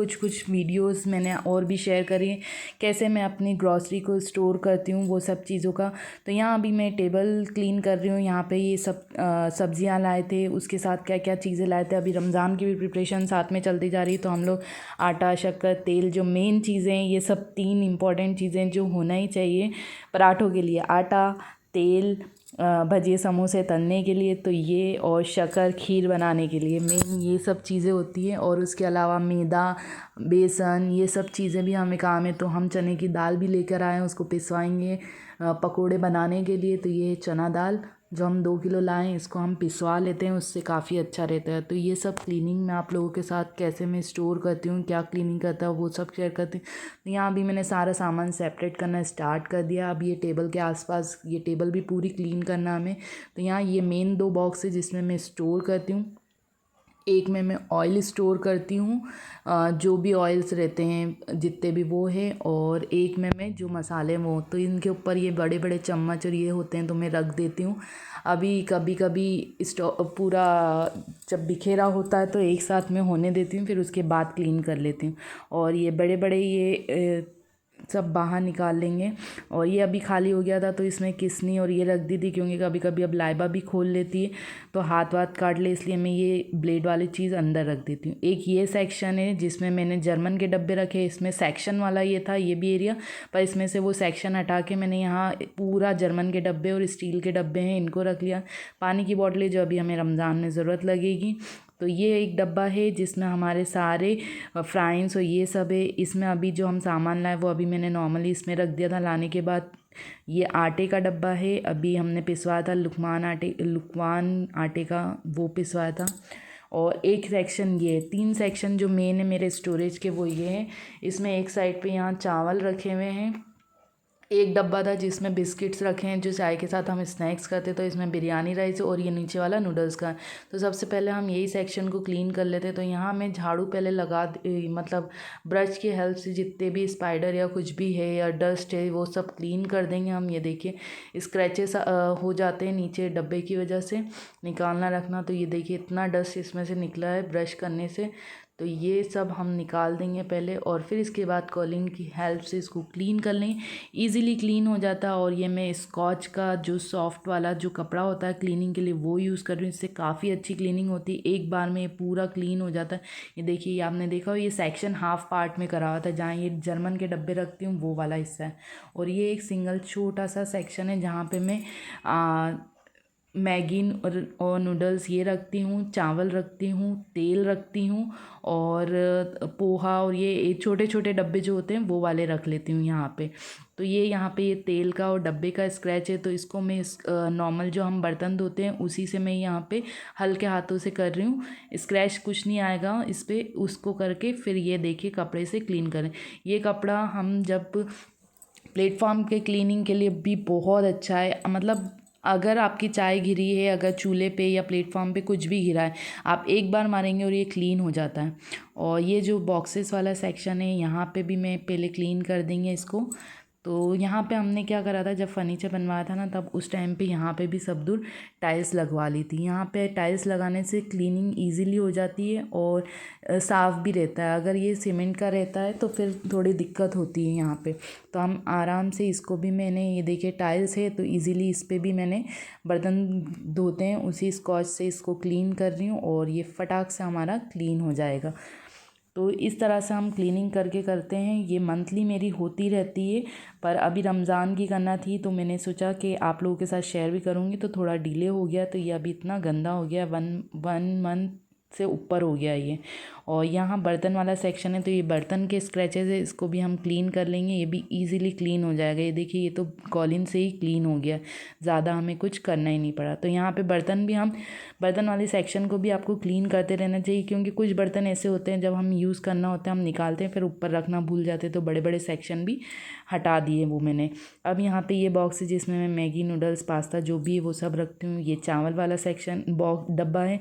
कुछ कुछ वीडियोस मैंने और भी शेयर करी हैं कैसे मैं अपनी ग्रॉसरी को स्टोर करती हूँ वो सब चीज़ों का। तो यहाँ अभी मैं टेबल क्लीन कर रही हूँ। यहाँ पे ये सब सब्जियाँ लाए थे, उसके साथ क्या क्या चीज़ें लाए थे। अभी रमज़ान की भी प्रिपरेशन साथ में चलती जा रही है, तो हम लोग आटा, शक्कर, तेल, जो मेन चीज़ें हैं, ये सब 3 इम्पॉर्टेंट चीज़ें जो होना ही चाहिए पराठों के लिए, आटा, तेल, भजिए समोसे तलने के लिए, तो ये और शक्कर खीर बनाने के लिए मेन ये सब चीज़ें होती हैं। और उसके अलावा मैदा, बेसन, ये सब चीज़ें भी हमें काम है। तो हम चने की दाल भी लेकर आए हैं, उसको पिसवाएंगे पकोड़े बनाने के लिए। तो ये चना दाल जो हम 2 किलो लाए हैं, इसको हम पिसवा लेते हैं, उससे काफ़ी अच्छा रहता है। तो ये सब क्लीनिंग मैं आप लोगों के साथ कैसे मैं स्टोर करती हूँ, क्या क्लीनिंग करता हूँ, वो सब शेयर करती हूँ। तो यहाँ अभी मैंने सारा सामान सेपरेट करना स्टार्ट कर दिया। अब ये टेबल के आसपास ये टेबल भी पूरी क्लीन करना हमें। तो यहाँ ये मेन 2 बॉक्स है जिसमें मैं स्टोर करती हूँ। एक में मैं ऑयल स्टोर करती हूँ, जो भी ऑयल्स रहते हैं जितने भी वो है, और एक में मैं जो मसाले वो, तो इनके ऊपर ये बड़े बड़े चम्मच और ये होते हैं तो मैं रख देती हूँ। अभी कभी कभी पूरा जब बिखेरा होता है तो एक साथ में होने देती हूँ, फिर उसके बाद क्लीन कर लेती हूँ। और ये बड़े बड़े ये सब बाहर निकाल लेंगे। और ये अभी खाली हो गया था तो इसमें किसनी और ये रख दी थी, क्योंकि कभी कभी अब लाइबा भी खोल लेती है तो हाथ वाथ काट ले, इसलिए मैं ये ब्लेड वाली चीज़ अंदर रख देती हूँ। एक ये सेक्शन है जिसमें मैंने जर्मन के डब्बे रखे, इसमें सेक्शन वाला ये था ये भी एरिया, पर इसमें से वो सेक्शन हटा के मैंने यहाँ पूरा जर्मन के डब्बे और स्टील के डब्बे हैं इनको रख लिया। पानी की बॉटलें जो अभी हमें रमज़ान में ज़रूरत लगेगी। तो ये एक डब्बा है जिसमें हमारे सारे फ्राइंस और ये सब है। इसमें अभी जो हम सामान लाए वो अभी मैंने नॉर्मली इसमें रख दिया था लाने के बाद। ये आटे का डब्बा है, अभी हमने पिसवाया था लुकवान आटे का, वो पिसवाया था। और एक सेक्शन ये 3 सेक्शन जो मेन है मेरे स्टोरेज के वो ये हैं। इसमें एक साइड पे यहाँ चावल रखे हुए हैं, एक डब्बा था जिसमें बिस्किट्स रखे हैं जो चाय के साथ हम स्नैक्स करते, तो इसमें बिरयानी राइस, और ये नीचे वाला नूडल्स का। तो सबसे पहले हम यही सेक्शन को क्लीन कर लेते। तो यहाँ मैं झाड़ू पहले मतलब ब्रश की हेल्प से जितने भी स्पाइडर या कुछ भी है या डस्ट है वो सब क्लीन कर देंगे हम। ये देखिए स्क्रैचेस हो जाते हैं नीचे डब्बे की वजह से, निकालना रखना। तो ये देखिए इतना डस्ट इसमें से निकला है ब्रश करने से, तो ये सब हम निकाल देंगे पहले, और फिर इसके बाद कॉलिंग की हेल्प से इसको क्लीन कर लेंगे। ईज़िली क्लीन हो जाता है। और ये मैं स्कॉच का जो सॉफ्ट वाला जो कपड़ा होता है क्लीनिंग के लिए वो यूज़ कर रही हूँ, इससे काफ़ी अच्छी क्लीनिंग होती है, एक बार में ये पूरा क्लीन हो जाता है। ये देखिए ये आपने देखा हो, ये सेक्शन हाफ पार्ट में करा हुआ था, जहाँ ये जर्मन के डब्बे रखती हूँ वो वाला हिस्सा है। और ये एक सिंगल छोटा सा सेक्शन है जहाँ पे मैं मैगी और नूडल्स ये रखती हूँ, चावल रखती हूँ, तेल रखती हूँ, और पोहा, और ये छोटे छोटे डब्बे जो होते हैं वो वाले रख लेती हूँ यहाँ पे। तो ये यहाँ पे ये तेल का और डब्बे का स्क्रैच है, तो इसको मैं नॉर्मल जो हम बर्तन धोते हैं उसी से मैं यहाँ पे हल्के हाथों से कर रही हूँ। स्क्रैच कुछ नहीं आएगा इस पर, उसको करके फिर ये देखिए कपड़े से क्लीन करें। ये कपड़ा हम जब प्लेटफॉर्म के क्लीनिंग के लिए भी बहुत अच्छा है। मतलब अगर आपकी चाय गिरी है, अगर चूल्हे पे या प्लेटफॉर्म पे कुछ भी गिरा है, आप एक बार मारेंगे और ये क्लीन हो जाता है। और ये जो बॉक्सेस वाला सेक्शन है यहाँ पे भी मैं पहले क्लीन कर देंगे इसको। तो यहाँ पे हमने क्या करा था, जब फर्नीचर बनवाया था ना तब उस टाइम पे यहाँ पे भी सब दूर टाइल्स लगवा ली थी। यहाँ पे टाइल्स लगाने से क्लीनिंग इजीली हो जाती है और साफ़ भी रहता है। अगर ये सीमेंट का रहता है तो फिर थोड़ी दिक्कत होती है यहाँ पे। तो हम आराम से इसको भी, मैंने ये देखिए टाइल्स है तो इजीली इस पर भी मैंने बर्तन धोते हैं उसी स्कॉच से इसको क्लीन कर रही हूँ, और ये फटाक से हमारा क्लीन हो जाएगा। तो इस तरह से हम क्लीनिंग करके करते हैं। ये मंथली मेरी होती रहती है, पर अभी रमज़ान की करना थी तो मैंने सोचा कि आप लोगों के साथ शेयर भी करूँगी, तो थोड़ा डिले हो गया। तो ये अभी इतना गंदा हो गया, वन मंथ से ऊपर हो गया ये। और यहाँ बर्तन वाला सेक्शन है तो ये बर्तन के स्क्रैचेस है, इसको भी हम क्लीन कर लेंगे, ये भी इजीली क्लीन हो जाएगा। ये देखिए ये तो कॉलिन से ही क्लीन हो गया, ज़्यादा हमें कुछ करना ही नहीं पड़ा। तो यहाँ पे बर्तन भी हम, बर्तन वाले सेक्शन को भी आपको क्लीन करते रहना चाहिए, क्योंकि कुछ बर्तन ऐसे होते हैं जब हम यूज़ करना होता है हम निकालते हैं फिर ऊपर रखना भूल जाते हैं, तो बड़े बड़े सेक्शन भी हटा दिए वो मैंने। अब यहाँ पे ये बॉक्स है जिसमें मैं मैगी, नूडल्स, पास्ता जो भी है वो सब रखती हूँ। ये चावल वाला सेक्शन बॉक्स डब्बा है,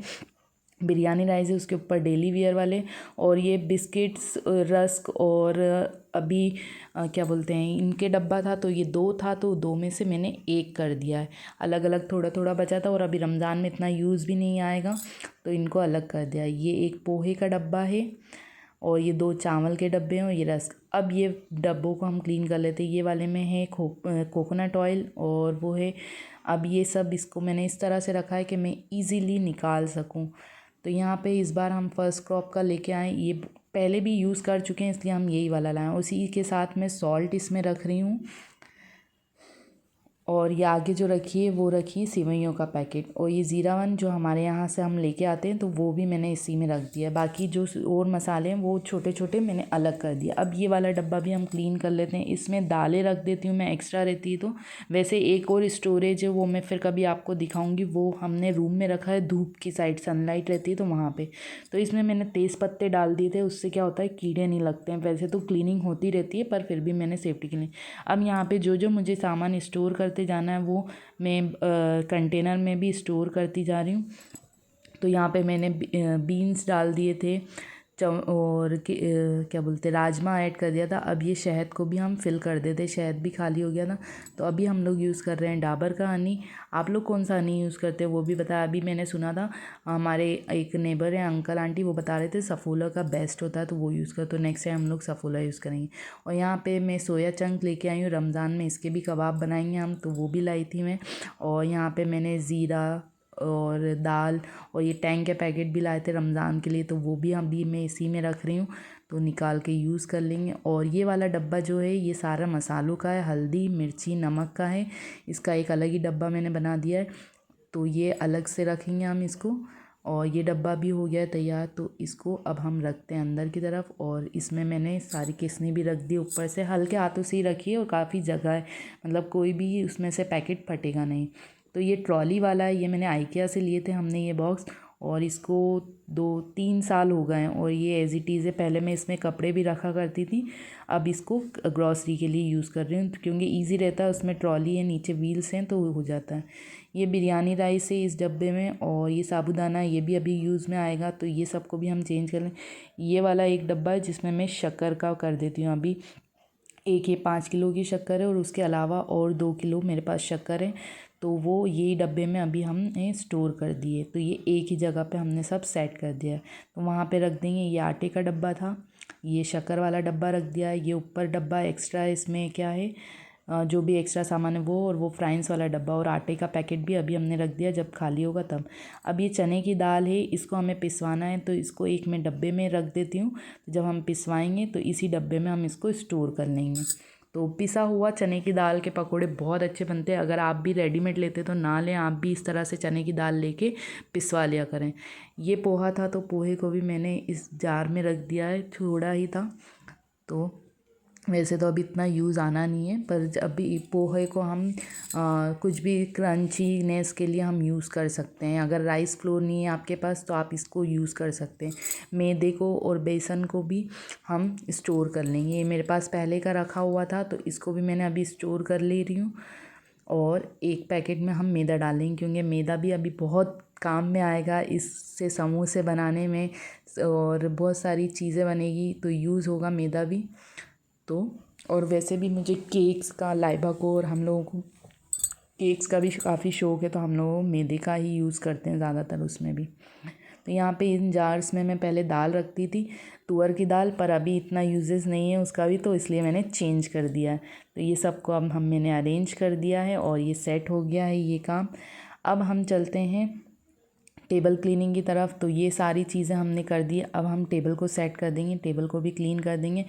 बिरयानी राइस है उसके ऊपर डेली वियर वाले, और ये बिस्किट्स, रस्क, और अभी क्या बोलते हैं इनके डब्बा था, तो ये 2 था तो 2 में से मैंने 1 कर दिया है। अलग अलग थोड़ा थोड़ा बचा था और अभी रमज़ान में इतना यूज़ भी नहीं आएगा तो इनको अलग कर दिया। ये एक पोहे का डब्बा है, और ये 2 चावल के डब्बे हैं और ये रस्क। अब ये डब्बों को हम क्लीन कर लेते हैं। ये वाले में है कोकोनट ऑयल और वो है। अब ये सब इसको मैंने इस तरह से रखा है कि मैं इजीली निकाल सकूं। तो यहाँ पे इस बार हम फर्स्ट क्रॉप का लेके आए, ये पहले भी यूज़ कर चुके हैं इसलिए हम यही वाला लाए। उसी के साथ मैं सॉल्ट इसमें रख रही हूँ और ये आगे जो रखी है वो रखी है सेवइयों का पैकेट। और ये ज़ीरा वन जो हमारे यहाँ से हम लेके आते हैं तो वो भी मैंने इसी में रख दिया। बाकी जो और मसाले हैं वो छोटे छोटे मैंने अलग कर दिया। अब ये वाला डब्बा भी हम क्लीन कर लेते हैं। इसमें दालें रख देती हूँ मैं, एक्स्ट्रा रहती है तो। वैसे एक और स्टोरेज है वो मैं फिर कभी आपको दिखाऊँगी, वो हमने रूम में रखा है, धूप की साइड सनलाइट रहती है तो वहाँ पर। तो इसमें मैंने तेज़ पत्ते डाल दिए थे, उससे क्या होता है कीड़े नहीं लगते हैं। वैसे तो क्लीनिंग होती रहती है पर फिर भी मैंने सेफ्टी के लिए। अब यहाँ पर जो जो मुझे सामान स्टोर करते जाना है वो मैं कंटेनर में भी स्टोर करती जा रही हूँ। तो यहाँ पे मैंने बीन्स डाल दिए थे और क्या बोलते राजमा ऐड कर दिया था। अब ये शहद को भी हम फिल कर देते, शहद भी खाली हो गया था। तो अभी हम लोग यूज़ कर रहे हैं डाबर का हनी। आप लोग कौन सा हनी यूज़ करते हैं वो भी बताया। अभी मैंने सुना था हमारे एक नेबर हैं अंकल आंटी, वो बता रहे थे सफोला का बेस्ट होता है तो वो यूज़ कर। तो नेक्स्ट टाइम हम लोग सफोला यूज़ करेंगे। और यहाँ पे मैं सोया चंक लेके आई हूँ, रमज़ान में इसके भी कबाब बनाएंगे हम, तो वो भी लाई थी मैं। और यहाँ पे मैंने ज़ीरा और दाल और ये टैंग के पैकेट भी लाए थे रमज़ान के लिए, तो वो भी अभी मैं इसी में रख रही हूँ, तो निकाल के यूज़ कर लेंगे। और ये वाला डब्बा जो है ये सारा मसालों का है, हल्दी मिर्ची नमक का है। इसका एक अलग ही डब्बा मैंने बना दिया है, तो ये अलग से रखेंगे हम इसको। और ये डब्बा भी हो गया है तैयार, तो इसको अब हम रखते हैं अंदर की तरफ। और इसमें मैंने सारी किस्नी भी रख दी ऊपर से, हल्के हाथों से ही रखी है और काफ़ी जगह है, मतलब कोई भी उसमें से पैकेट फटेगा नहीं। तो ये ट्रॉली वाला है, ये मैंने आइकिया से लिए थे हमने ये बॉक्स, और इसको 2-3 साल हो गए हैं और ये एज इट इज़ है। पहले मैं इसमें कपड़े भी रखा करती थी, अब इसको ग्रॉसरी के लिए यूज़ कर रही हूँ क्योंकि ईजी रहता है। उसमें ट्रॉली है, नीचे व्हील्स हैं तो हो जाता है। ये बिरयानी राइस है इस डब्बे में, और ये साबूदाना ये भी अभी यूज़ में आएगा, तो ये सबको भी हम चेंज कर लें। ये वाला एक डब्बा है जिसमें मैं शक्कर का कर देती हूँ अभी। एक ये 5 किलो की शक्कर है और उसके अलावा और 2 किलो मेरे पास शक्कर है, तो वो यही डब्बे में अभी हमने स्टोर कर दिए। तो ये एक ही जगह पे हमने सब सेट कर दिया है, तो वहाँ पे रख देंगे। ये आटे का डब्बा था, ये शक्कर वाला डब्बा रख दिया है। ये ऊपर डब्बा एक्स्ट्रा है, इसमें क्या है जो भी एक्स्ट्रा सामान है वो, और वो फ्राइंस वाला डब्बा और आटे का पैकेट भी अभी हमने रख दिया, जब खाली होगा तब। अब ये चने की दाल है, इसको हमें पिसवाना है, तो इसको एक मैं डब्बे में रख देती हूँ। जब हम पिसवाएंगे तो इसी डब्बे में हम इसको स्टोर कर लेंगे। तो पिसा हुआ चने की दाल के पकोड़े बहुत अच्छे बनते हैं। अगर आप भी रेडीमेड लेते तो ना लें, आप भी इस तरह से चने की दाल लेके पिसवा लिया करें। ये पोहा था तो पोहे को भी मैंने इस जार में रख दिया है, थोड़ा ही था, तो वैसे तो अभी इतना यूज़ आना नहीं है, पर अभी पोहे को हम कुछ भी क्रंचीनेस के लिए हम यूज़ कर सकते हैं। अगर राइस फ्लोर नहीं है आपके पास तो आप इसको यूज़ कर सकते हैं। मैदे को और बेसन को भी हम स्टोर कर लेंगे। ये मेरे पास पहले का रखा हुआ था तो इसको भी मैंने अभी स्टोर कर ले रही हूँ। और एक पैकेट में हम मैदा डालेंगे क्योंकि मैदा भी अभी बहुत काम में आएगा, इससे समोसे बनाने में और बहुत सारी चीज़ें बनेगी तो यूज़ होगा मैदा भी। तो और वैसे भी मुझे केक्स का, लाइबा को और हम लोगों को केक्स का भी काफ़ी शौक़ है, तो हम लोग मैदे का ही यूज़ करते हैं ज़्यादातर उसमें भी। तो यहाँ पे इन जार्स में मैं पहले दाल रखती थी, तुअर की दाल, पर अभी इतना यूजेस नहीं है उसका भी, तो इसलिए मैंने चेंज कर दिया है। तो ये सबको अब मैंने अरेंज कर दिया है और ये सेट हो गया है ये काम। अब हम चलते हैं टेबल क्लीनिंग की तरफ। तो ये सारी चीज़ें हमने कर दी, अब हम टेबल को सेट कर देंगे, टेबल को भी क्लीन कर देंगे।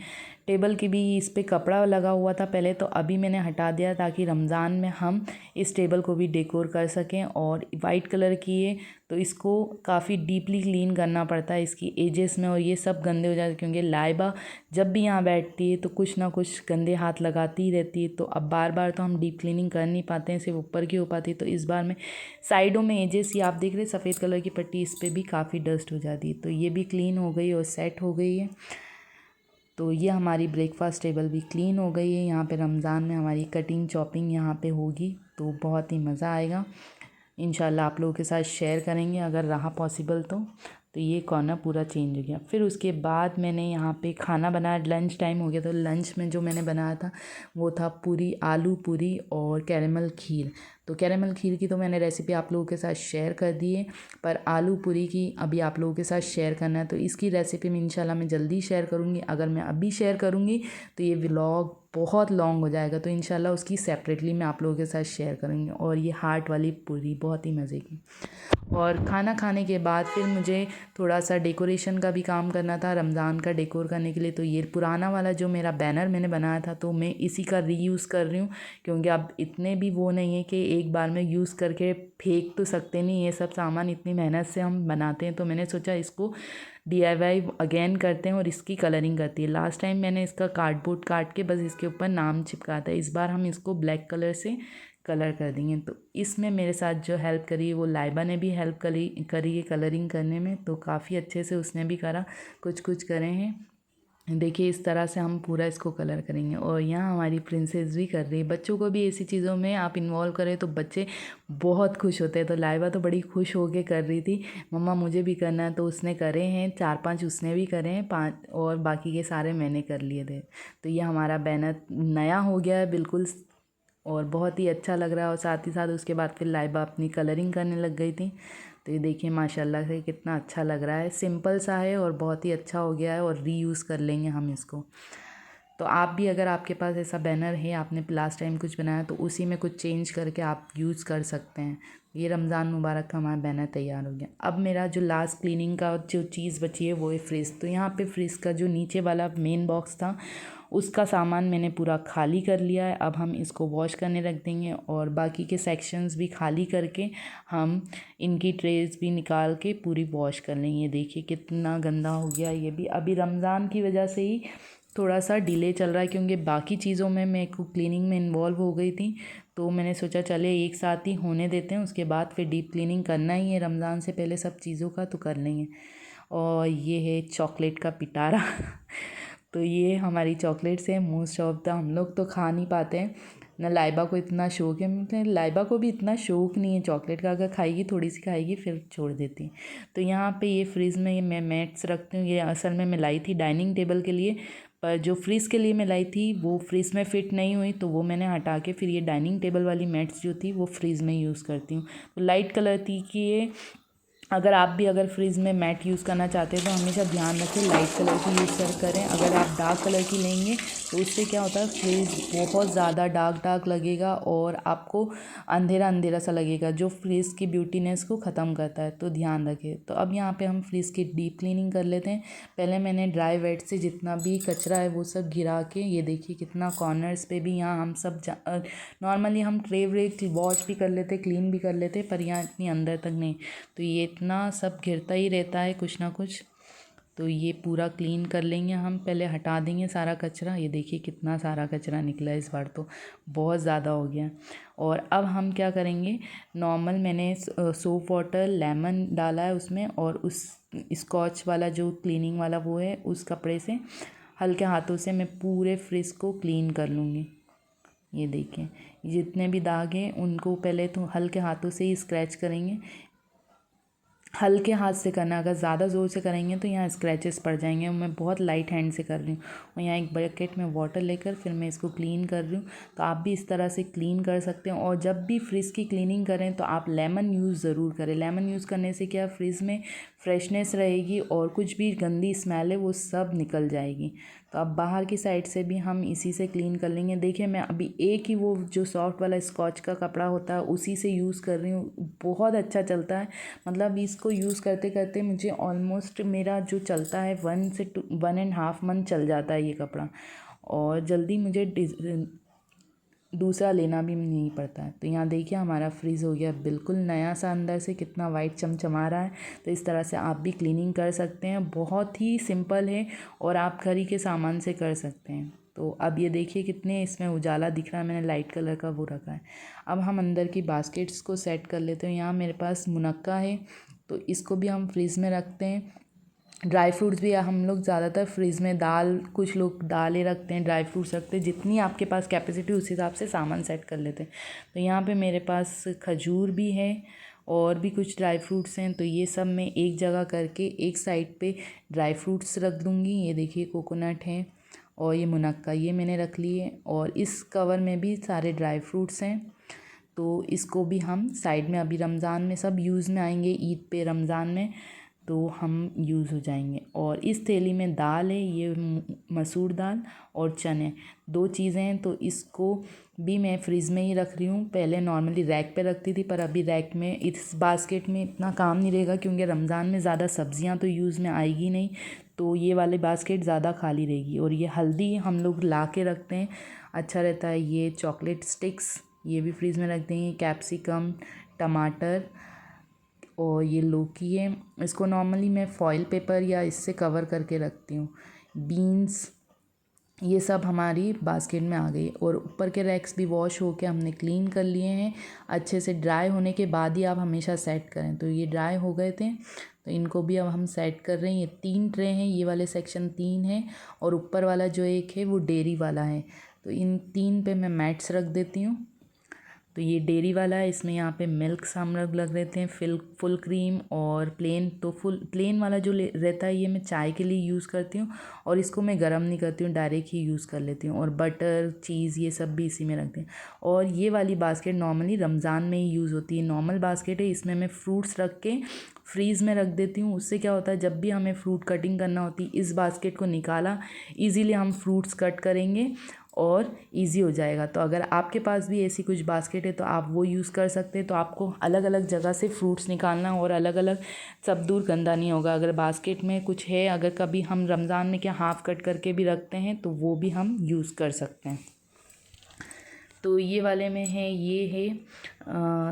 टेबल की भी इस पे कपड़ा लगा हुआ था पहले, तो अभी मैंने हटा दिया ताकि रमज़ान में हम इस टेबल को भी डेकोर कर सकें। और वाइट कलर की है तो इसको काफ़ी डीपली क्लीन करना पड़ता है, इसकी एजेस में, और ये सब गंदे हो जाते हैं क्योंकि लाइबा जब भी यहाँ बैठती है तो कुछ ना कुछ गंदे हाथ लगाती ही रहती है। तो अब बार बार तो हम डीप क्लीनिंग कर नहीं पाते हैं, सिर्फ ऊपर की हो पाती है। तो इस बार में साइडों में एजेस, ये आप देख रहे हैं सफ़ेद कलर की पट्टी, इस पर भी काफ़ी डस्ट हो जाती है, तो ये भी क्लीन हो गई और सेट हो गई है। तो ये हमारी ब्रेकफास्ट टेबल भी क्लीन हो गई है। यहाँ पे रमज़ान में हमारी कटिंग चॉपिंग यहाँ पे होगी, तो बहुत ही मज़ा आएगा। इंशाल्लाह आप लोगों के साथ शेयर करेंगे अगर रहा पॉसिबल तो ये कॉर्नर पूरा चेंज हो गया। फिर उसके बाद मैंने यहाँ पे खाना बनाया, लंच टाइम हो गया, तो लंच में जो मैंने बनाया था वो था पूरी, आलू पूरी और कैरेमल खीर। तो कैरेमल खीर की तो मैंने रेसिपी आप लोगों के साथ शेयर कर दी है, पर आलू पूरी की अभी आप लोगों के साथ शेयर करना है। तो इसकी रेसिपी मैं इंशाल्लाह मैं जल्दी शेयर करूँगी। अगर मैं अभी शेयर करूँगी तो ये व्लॉग बहुत लॉन्ग हो जाएगा, तो इंशाल्लाह उसकी सेपरेटली मैं आप लोगों के साथ शेयर करूँगी। और ये हार्ट वाली पूरी बहुत ही मज़े की। और खाना खाने के बाद फिर मुझे थोड़ा सा डेकोरेशन का भी काम करना था रमज़ान का डेकोर करने के लिए। तो ये पुराना वाला जो मेरा बैनर मैंने बनाया था, तो मैं इसी का रीयूज़ कर रही हूँ, क्योंकि अब इतने भी वो नहीं है कि एक बार में यूज़ करके फेंक तो सकते नहीं, ये सब सामान इतनी मेहनत से हम बनाते हैं। तो मैंने सोचा इसको DIY अगेन करते हैं और इसकी कलरिंग करती है। लास्ट टाइम मैंने इसका कार्डबोर्ड काट के बस इसके ऊपर नाम चिपका था, इस बार हम इसको ब्लैक कलर से कलर कर देंगे। तो इसमें मेरे साथ जो हेल्प करी वो लाइबा ने भी हेल्प करी है कलरिंग करने में, तो काफ़ी अच्छे से उसने भी करा, कुछ कुछ करे हैं। देखिए इस तरह से हम पूरा इसको कलर करेंगे। और यहाँ हमारी प्रिंसेस भी कर रही है। बच्चों को भी ऐसी चीज़ों में आप इन्वॉल्व करें तो बच्चे बहुत खुश होते हैं। तो लाइबा तो बड़ी खुश होके कर रही थी, मम्मा मुझे भी करना है। तो उसने करे हैं 4-5, उसने भी करे हैं 5, और बाकी के सारे मैंने कर लिए थे। तो ये हमारा बैनर नया हो गया है बिल्कुल, और बहुत ही अच्छा लग रहा है। और साथ ही साथ उसके बाद फिर लाइबा अपनी कलरिंग करने लग गई थी। तो ये देखिए माशाल्लाह से कितना अच्छा लग रहा है, सिंपल सा है और बहुत ही अच्छा हो गया है, और रीयूज़ कर लेंगे हम इसको। तो आप भी अगर आपके पास ऐसा बैनर है, आपने लास्ट टाइम कुछ बनाया, तो उसी में कुछ चेंज करके आप यूज़ कर सकते हैं। ये रमज़ान मुबारक का हमारा बैनर तैयार हो गया। अब मेरा जो लास्ट क्लीनिंग का जो चीज़ बची है वो है फ्रिज। तो यहाँ पे फ्रिज का जो नीचे वाला मेन बॉक्स था उसका सामान मैंने पूरा खाली कर लिया है। अब हम इसको वॉश करने रख देंगे, और बाकी के सेक्शंस भी खाली करके हम इनकी ट्रेस भी निकाल के पूरी वॉश कर लेंगे। ये देखिए कितना गंदा हो गया ये भी। अभी रमज़ान की वजह से ही थोड़ा सा डिले चल रहा है, क्योंकि बाकी चीज़ों में मैं को क्लीनिंग में इन्वॉल्व हो गई थी। तो मैंने सोचा चले एक साथ ही होने देते हैं, उसके बाद फिर डीप क्लीनिंग करना ही है रमज़ान से पहले सब चीज़ों का, तो कर लेंगे। और ये है चॉकलेट का पिटारा तो ये हमारी चॉकलेट्स है। मोस्ट ऑफ द हम लोग तो खा नहीं पाते हैं ना, लाइबा को इतना शौक है, मतलब लाइबा को भी इतना शौक नहीं है चॉकलेट का, अगर खाएगी थोड़ी सी खाएगी फिर छोड़ देती है। तो यहाँ पे ये फ्रिज में मैं मैट्स रखती हूँ। ये असल में मैं लाई थी डाइनिंग टेबल के लिए, पर जो फ्रिज के लिए मैं लाई थी वो फ्रिज में फ़िट नहीं हुई, तो वो मैंने हटा के फिर ये डाइनिंग टेबल वाली मैट्स जो थी वो फ्रिज में यूज़ करती हूँ। तो लाइट कलर थी कि ये अगर आप भी अगर फ्रिज में मैट यूज़ करना चाहते हैं तो हमेशा ध्यान रखें लाइट कलर की यूज़ करें। अगर आप डार्क कलर की लेंगे तो उससे क्या होता है, फ्रिज बहुत ज़्यादा डार्क लगेगा और आपको अंधेरा अंधेरा सा लगेगा, जो फ्रिज की ब्यूटीनेस को ख़त्म करता है। तो ध्यान रखें। तो अब यहाँ पे हम फ्रिज की डीप क्लीनिंग कर लेते हैं। पहले मैंने ड्राई वेट से जितना भी कचरा है वो सब गिरा के, ये देखिए कितना कॉर्नर्स पे भी यहाँ हम सब नॉर्मली हम ट्रे व्रे वॉश भी कर लेते, क्लीन भी कर लेते, पर यहाँ इतनी अंदर तक नहीं। तो ये इतना सब घिरता ही रहता है कुछ ना कुछ। तो ये पूरा क्लीन कर लेंगे हम, पहले हटा देंगे सारा कचरा। ये देखिए कितना सारा कचरा निकला है इस बार, तो बहुत ज़्यादा हो गया। और अब हम क्या करेंगे, नॉर्मल मैंने सोप वाटर लेमन डाला है उसमें, और उस स्कॉच वाला जो क्लीनिंग वाला वो है उस कपड़े से हल्के हाथों से मैं पूरे फ्रिज को क्लीन कर लूँगी। ये देखें जितने भी दाग हैं उनको पहले तो हल्के हाथों से ही स्क्रैच करेंगे। हल्के हाथ से करना, अगर ज़्यादा ज़ोर से करेंगे तो यहाँ स्क्रैचेस पड़ जाएंगे। मैं बहुत लाइट हैंड से कर रही हूँ, और यहाँ एक बकेट में वाटर लेकर फिर मैं इसको क्लीन कर रही हूँ। तो आप भी इस तरह से क्लीन कर सकते हैं। और जब भी फ्रिज की क्लीनिंग करें तो आप लेमन यूज़ ज़रूर करें। लेमन यूज़ करने से क्या फ्रिज में फ्रेशनेस रहेगी, और कुछ भी गंदी स्मेल है वो सब निकल जाएगी। तो अब बाहर की साइड से भी हम इसी से क्लीन कर लेंगे। देखिए मैं अभी एक ही वो जो सॉफ्ट वाला स्कॉच का कपड़ा होता है उसी से यूज़ कर रही हूँ, बहुत अच्छा चलता है। मतलब इसको यूज़ करते करते मुझे ऑलमोस्ट मेरा जो चलता है 1.5 मंथ चल जाता है ये कपड़ा, और जल्दी मुझे दूसरा लेना भी नहीं पड़ता है। तो यहाँ देखिए हमारा फ्रिज हो गया बिल्कुल नया सा, अंदर से कितना वाइट चमचमा रहा है। तो इस तरह से आप भी क्लीनिंग कर सकते हैं, बहुत ही सिंपल है और आप घर ही के सामान से कर सकते हैं। तो अब ये देखिए कितने इसमें उजाला दिख रहा है, मैंने लाइट कलर का वो रखा है। अब हम अंदर की बास्केट्स को सेट कर लेते हैं। यहाँ मेरे पास मुनक्का है, तो इसको भी हम फ्रिज में रखते हैं। ड्राई फ्रूट्स भी हम लोग ज़्यादातर फ्रिज में, दाल कुछ लोग दालें रखते हैं, ड्राई फ्रूट्स रखते हैं, जितनी आपके पास कैपेसिटी उस हिसाब से सामान सेट कर लेते हैं। तो यहाँ पे मेरे पास खजूर भी है और भी कुछ ड्राई फ्रूट्स हैं। तो ये सब मैं एक जगह करके एक साइड पे ड्राई फ्रूट्स रख दूँगी। ये देखिए कोकोनट है और ये मुनक्का ये मैंने रख लिए, और इस कवर में भी सारे ड्राई फ्रूट्स हैं। तो इसको भी हम साइड में, अभी रमज़ान में सब यूज़ में आएंगे, ईद पे रमज़ान में तो हम यूज़ हो जाएंगे। और इस थैली में दाल है, ये मसूर दाल और चने, 2 चीज़ें हैं। तो इसको भी मैं फ्रिज में ही रख रही हूँ। पहले नॉर्मली रैक पे रखती थी, पर अभी रैक में इस बास्केट में इतना काम नहीं रहेगा, क्योंकि रमज़ान में ज़्यादा सब्जियाँ तो यूज़ में आएगी नहीं, तो ये वाले बास्केट ज़्यादा खाली रहेगी। और ये हल्दी हम लोग ला के रखते हैं, अच्छा रहता है। ये चॉकलेट स्टिक्स, ये भी फ्रीज़ में रख देंगे। कैप्सिकम, टमाटर और ये लौकी है, इसको नॉर्मली मैं फॉइल पेपर या इससे कवर करके रखती हूँ। बीन्स, ये सब हमारी बास्केट में आ गई। और ऊपर के रैक्स भी वॉश होके हमने क्लीन कर लिए हैं। अच्छे से ड्राई होने के बाद ही आप हमेशा सेट करें। तो ये ड्राई हो गए थे, तो इनको भी अब हम सेट कर रहे हैं। ये 3 ट्रे हैं, ये वाले सेक्शन 3 है और ऊपर वाला जो एक है वो डेयरी वाला है। तो इन 3 पे मैं मैट्स रख देती हूँ। तो ये डेयरी वाला है, इसमें यहाँ पे मिल्क हम लोग लग रहते हैं, फुल क्रीम और प्लेन। तो प्लेन वाला जो रहता है ये मैं चाय के लिए यूज़ करती हूँ, और इसको मैं गर्म नहीं करती हूँ, डायरेक्ट ही यूज़ कर लेती हूँ। और बटर, चीज़, ये सब भी इसी में रखते हैं। और ये वाली बास्केट नॉर्मली रमज़ान में ही यूज़ होती है, नॉर्मल बास्केट है। इसमें मैं फ्रूट्स रख के फ्रीज़ में रख देती हूँ। उससे क्या होता है, जब भी हमें फ्रूट कटिंग करना होती है, इस बास्केट को निकाला, ईज़िली हम फ्रूट्स कट करेंगे और इजी हो जाएगा। तो अगर आपके पास भी ऐसी कुछ बास्केट है तो आप वो यूज़ कर सकते हैं। तो आपको अलग अलग जगह से फ्रूट्स निकालना और अलग अलग सब दूर गंदा नहीं होगा। अगर बास्केट में कुछ है, अगर कभी हम रमज़ान में क्या हाफ़ कट करके भी रखते हैं, तो वो भी हम यूज़ कर सकते हैं। तो ये वाले में है, ये है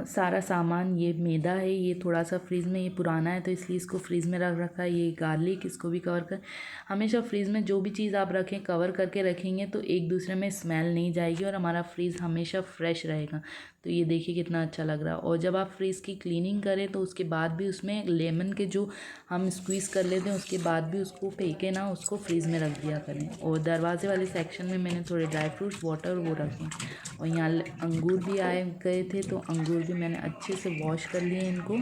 सारा सामान। ये मैदा है, ये थोड़ा सा फ्रीज़ में, ये पुराना है तो इसलिए इसको फ्रीज़ में रख रखा है। ये गार्लिक, इसको भी कवर कर, हमेशा फ्रीज़ में जो भी चीज़ आप रखें कवर करके रखेंगे तो एक दूसरे में स्मेल नहीं जाएगी और हमारा फ्रीज़ हमेशा फ्रेश रहेगा। तो ये देखिए कितना अच्छा लग रहा है। और जब आप फ्रीज़ की क्लीनिंग करें तो उसके बाद भी उसमें लेमन के जो हम स्क्वीज़ कर लेते हैं, उसके बाद भी उसको फेंके ना, उसको फ्रीज़ में रख दिया करें। और दरवाजे वाले सेक्शन में मैंने थोड़े ड्राई फ्रूट्स, वाटर वो रखें। और यहाँ अंगूर भी आए गए थे, तो अंगूर भी मैंने अच्छे से वॉश कर लिए इनको।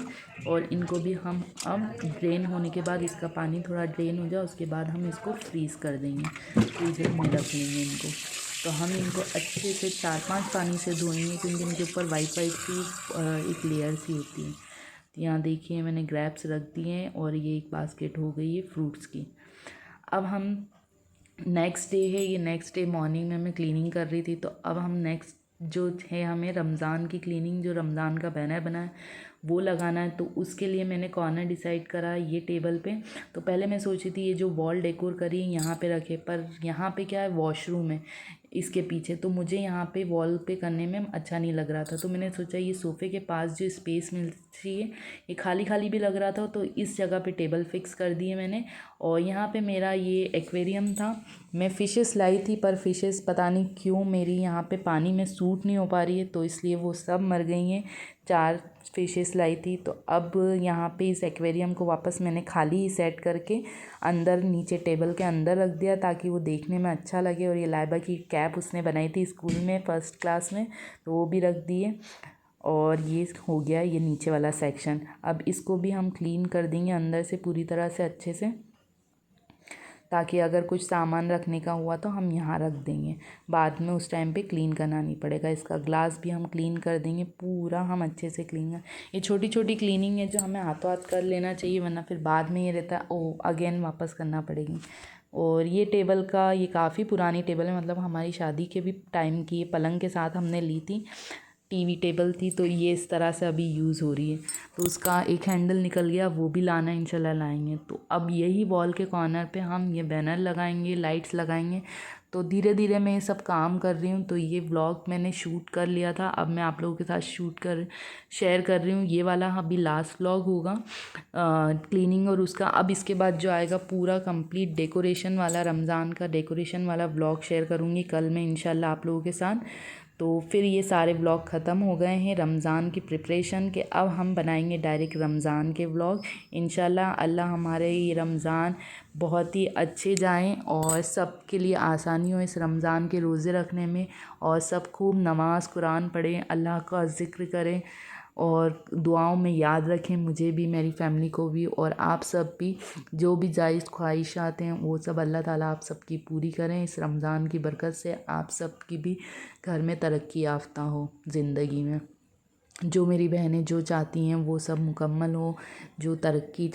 और इनको भी हम अब ड्रेन होने के बाद, इसका पानी थोड़ा ड्रेन हो जाए उसके बाद हम इसको फ्रीज़ कर देंगे, फ्रीज़र में रख लेंगे इनको। तो हम इनको अच्छे से 4-5 पानी से धोएंगे, क्योंकि इनके ऊपर वाइट वाइट सी एक लेयर सी होती है। तो यहाँ देखिए मैंने ग्रैप्स रख दिए हैं और ये एक बास्केट हो गई है फ्रूट्स की। अब हम नेक्स्ट डे है, ये नेक्स्ट डे मॉर्निंग में मैं क्लीनिंग कर रही थी। तो अब हम नेक्स्ट जो है, हमें रमज़ान की क्लीनिंग, जो रमज़ान का बैनर बना है वो लगाना है। तो उसके लिए मैंने कॉर्नर डिसाइड करा ये टेबल पे। तो पहले मैं सोची थी ये जो वॉल डेकोर करी है यहाँ पे रखे, पर यहाँ पे क्या है, वॉशरूम है इसके पीछे, तो मुझे यहाँ पे वॉल पे करने में अच्छा नहीं लग रहा था। तो मैंने सोचा ये सोफ़े के पास जो स्पेस मिलती है, ये खाली खाली भी लग रहा था, तो इस जगह पे टेबल फिक्स कर दिए मैंने। और यहाँ पे मेरा ये एक्वेरियम था, मैं फ़िशेस लाई थी, पर फ़िशेस पता नहीं क्यों मेरी यहाँ पे पानी में सूट नहीं हो पा रही है, तो इसलिए वो सब मर गई हैं। 4 फ़िशेस लाई थी। तो अब यहाँ पे इस एक्वेरियम को वापस मैंने खाली ही सेट करके अंदर, नीचे टेबल के अंदर रख दिया, ताकि वो देखने में अच्छा लगे। और ये लाइबा की कैप उसने बनाई थी स्कूल में फर्स्ट क्लास में, तो वो भी रख दिए। और ये हो गया ये नीचे वाला सेक्शन। अब इसको भी हम क्लीन कर देंगे अंदर से पूरी तरह से अच्छे से, ताकि अगर कुछ सामान रखने का हुआ तो हम यहाँ रख देंगे, बाद में उस टाइम पे क्लीन करना नहीं पड़ेगा। इसका ग्लास भी हम क्लीन कर देंगे, पूरा हम अच्छे से क्लीन कर। ये छोटी छोटी क्लीनिंग है जो हमें हाथों हाथ कर लेना चाहिए, वरना फिर बाद में ये रहता है ओ अगेन वापस करना पड़ेगी। और ये टेबल का, ये काफ़ी पुरानी टेबल है, मतलब हमारी शादी के भी टाइम की, ये पलंग के साथ हमने ली थी, टीवी टेबल थी। तो ये इस तरह से अभी यूज़ हो रही है। तो उसका एक हैंडल निकल गया, वो भी लाना इंशाल्लाह लाएंगे। तो अब यही वॉल के कॉर्नर पे हम ये बैनर लगाएंगे, लाइट्स लगाएंगे। तो धीरे धीरे मैं ये सब काम कर रही हूँ। तो ये व्लॉग मैंने शूट कर लिया था, अब मैं आप लोगों के साथ शेयर कर रही हूँ। ये वाला अभी लास्ट व्लॉग होगा क्लीनिंग और उसका। अब इसके बाद जो आएगा पूरा कंप्लीट डेकोरेशन वाला, रमज़ान का डेकोरेशन वाला व्लॉग शेयर करूँगी कल मैं इंशाल्लाह आप लोगों के साथ। तो फिर ये सारे व्लॉग ख़त्म हो गए हैं रमज़ान की प्रिपरेशन के। अब हम बनाएंगे डायरेक्ट रमज़ान के व्लॉग इंशाल्लाह। अल्लाह हमारे ये रमज़ान बहुत ही अच्छे जाएं और सब के लिए आसानी हो इस रमज़ान के रोज़े रखने में, और सब खूब नमाज़ कुरान पढ़ें, अल्लाह का ज़िक्र करें और दुआओं में याद रखें मुझे भी, मेरी फैमिली को भी, और आप सब भी। जो भी जायज़ ख्वाहिशात हैं वो सब अल्लाह ताला आप सबकी पूरी करें। इस रमज़ान की बरकत से आप सब की भी घर में तरक्की याफ्ता हो ज़िंदगी में। जो मेरी बहनें जो चाहती हैं वो सब मुकम्मल हो, जो तरक्की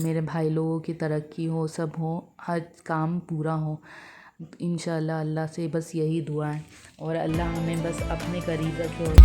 मेरे भाई लोगों की तरक्की हो, सब हो, हर काम पूरा हो इंशाल्लाह। अल्लाह से बस यही दुआ है और अल्लाह हमें बस अपने करीब रखे। और